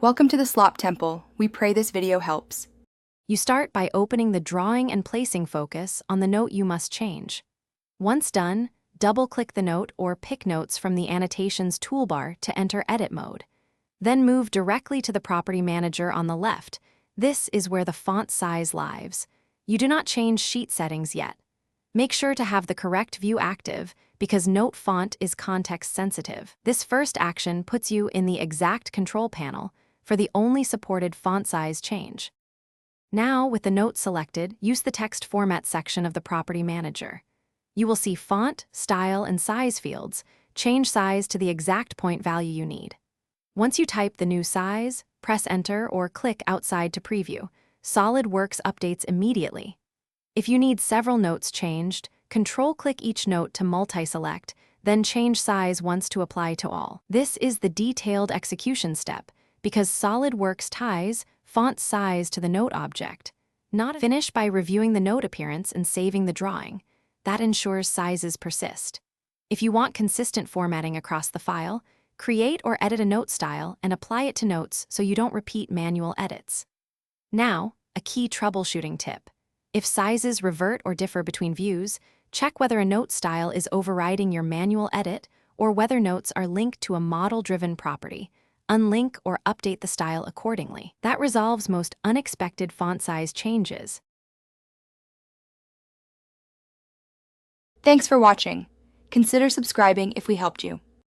Welcome to the Slop Temple. We pray this video helps. You start by opening the Drawing and Placing focus on the note you must change. Once done, double-click the note or pick notes from the Annotations toolbar to enter Edit mode. Then move directly to the Property Manager on the left. This is where the font size lives. You do not change sheet settings yet. Make sure to have the correct view active because Note font is context-sensitive. This first action puts you in the exact control panel for the only supported font size change. Now, with the note selected, use the Text Format section of the Property Manager. You will see Font, Style, and Size fields. Change size to the exact point value you need. Once you type the new size, press Enter or click outside to preview. Solidworks updates immediately. If you need several notes changed, Control-click each note to multi-select, then change size once to apply to all. This is the detailed execution step, because Solidworks ties font size to the note object. Finish by reviewing the note appearance and saving the drawing. That ensures sizes persist. If you want consistent formatting across the file, create or edit a note style and apply it to notes so you don't repeat manual edits. Now, a key troubleshooting tip. If sizes revert or differ between views, check whether a note style is overriding your manual edit or whether notes are linked to a model-driven property. Unlink or update the style accordingly. That resolves most unexpected font size changes. Thanks for watching. Consider subscribing if we helped you.